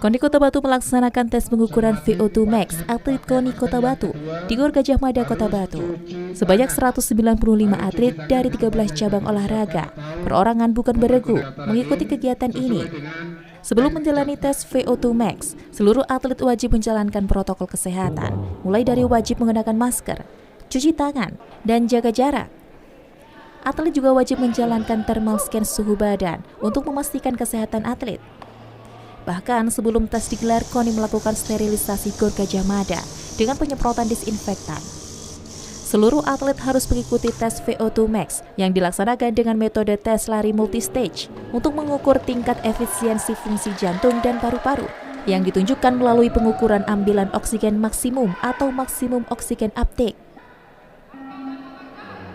KONI Kota Batu melaksanakan tes pengukuran VO2 Max atlet KONI Kota Batu di Gor Gajah Mada, Kota Batu. Sebanyak 195 atlet dari 13 cabang olahraga, perorangan bukan beregu, mengikuti kegiatan ini. Sebelum menjalani tes VO2 Max, seluruh atlet wajib menjalankan protokol kesehatan, mulai dari wajib menggunakan masker, cuci tangan, dan jaga jarak. Atlet juga wajib menjalankan thermal scan suhu badan untuk memastikan kesehatan atlet. Bahkan sebelum tes digelar, KONI melakukan sterilisasi Gor Gajah Mada dengan penyemprotan disinfektan. Seluruh atlet harus mengikuti tes VO2 Max yang dilaksanakan dengan metode tes lari multistage untuk mengukur tingkat efisiensi fungsi jantung dan paru-paru yang ditunjukkan melalui pengukuran ambilan oksigen maksimum atau maksimum oksigen uptake.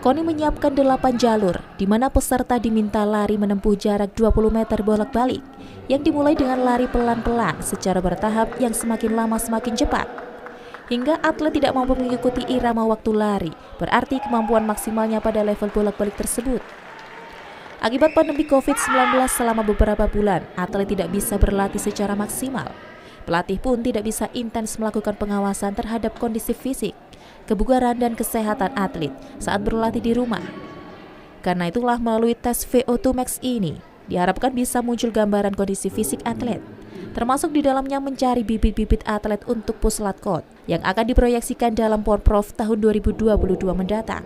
KONI menyiapkan 8 jalur, di mana peserta diminta lari menempuh jarak 20 meter bolak-balik, yang dimulai dengan lari pelan-pelan secara bertahap yang semakin lama semakin cepat. Hingga atlet tidak mampu mengikuti irama waktu lari, berarti kemampuan maksimalnya pada level bolak-balik tersebut. Akibat pandemi COVID-19 selama beberapa bulan, atlet tidak bisa berlatih secara maksimal. Pelatih pun tidak bisa intens melakukan pengawasan terhadap kondisi fisik, kebugaran dan kesehatan atlet saat berlatih di rumah. Karena itulah melalui tes VO2 Max ini diharapkan bisa muncul gambaran kondisi fisik atlet, termasuk di dalamnya mencari bibit-bibit atlet untuk Puslatkot yang akan diproyeksikan dalam Porprov tahun 2022 mendatang.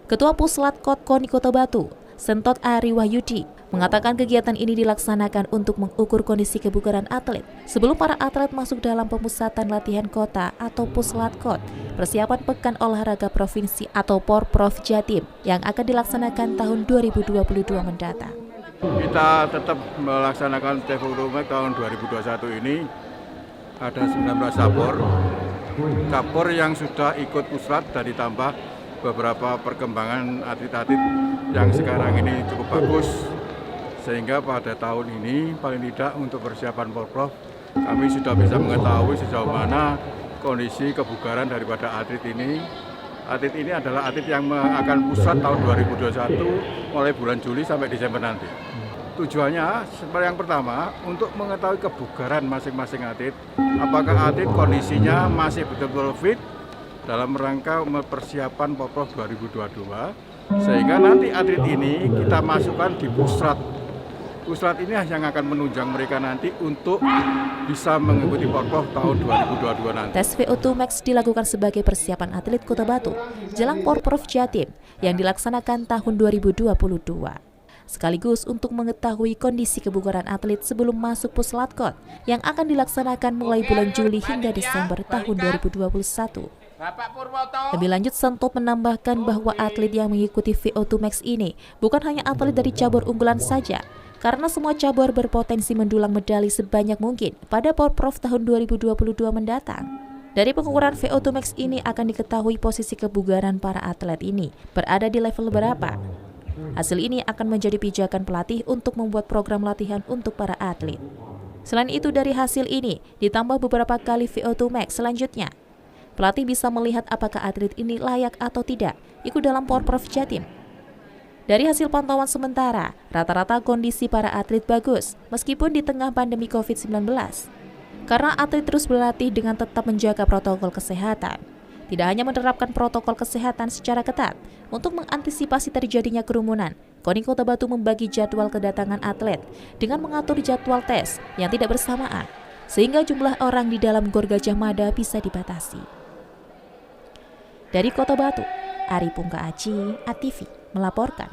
Ketua Puslatkot KONI Kota Batu, Sentot Ari Wahyudi, mengatakan kegiatan ini dilaksanakan untuk mengukur kondisi kebugaran atlet sebelum para atlet masuk dalam pemusatan latihan kota atau Puslatkot, persiapan Pekan Olahraga Provinsi atau Porprov Jatim yang akan dilaksanakan tahun 2022 mendatang. Kita tetap melaksanakan tes VO2 Max tahun 2021 ini ada 19 cabur yang sudah ikut pusat dan ditambah beberapa perkembangan atlet-atlet yang sekarang ini cukup bagus. Sehingga pada tahun ini paling tidak untuk persiapan Porprov kami sudah bisa mengetahui sejauh mana kondisi kebugaran daripada atlet ini. Atlet ini adalah atlet yang akan pusat tahun 2021 mulai bulan Juli sampai Desember nanti. Tujuannya seperti yang pertama untuk mengetahui kebugaran masing-masing atlet, apakah atlet kondisinya masih betul-betul fit dalam rangka persiapan Porprov 2022, sehingga nanti atlet ini kita masukkan di pusat. Pusat ini yang akan menunjang mereka nanti untuk bisa mengikuti Porprov tahun 2022 nanti. Tes VO2 Max dilakukan sebagai persiapan atlet Kota Batu jelang Porprov Jatim yang dilaksanakan tahun 2022. Sekaligus untuk mengetahui kondisi kebugaran atlet sebelum masuk Puslatkot yang akan dilaksanakan mulai bulan Juli hingga Desember tahun 2021. Lebih lanjut, Sentot menambahkan bahwa atlet yang mengikuti VO2 Max ini bukan hanya atlet dari cabur unggulan saja, karena semua cabur berpotensi mendulang medali sebanyak mungkin pada Porprov tahun 2022 mendatang. Dari pengukuran VO2 Max ini akan diketahui posisi kebugaran para atlet ini berada di level berapa. Hasil ini akan menjadi pijakan pelatih untuk membuat program latihan untuk para atlet. Selain itu, dari hasil ini ditambah beberapa kali VO2 Max selanjutnya, pelatih bisa melihat apakah atlet ini layak atau tidak ikut dalam Porprov Jatim. Dari hasil pantauan sementara, rata-rata kondisi para atlet bagus meskipun di tengah pandemi COVID-19. Karena atlet terus berlatih dengan tetap menjaga protokol kesehatan. Tidak hanya menerapkan protokol kesehatan secara ketat untuk mengantisipasi terjadinya kerumunan, KONI Kota Batu membagi jadwal kedatangan atlet dengan mengatur jadwal tes yang tidak bersamaan, sehingga jumlah orang di dalam Gor Gajah Mada bisa dibatasi. Dari Kota Batu, Ari Pungka Aji, ATV melaporkan.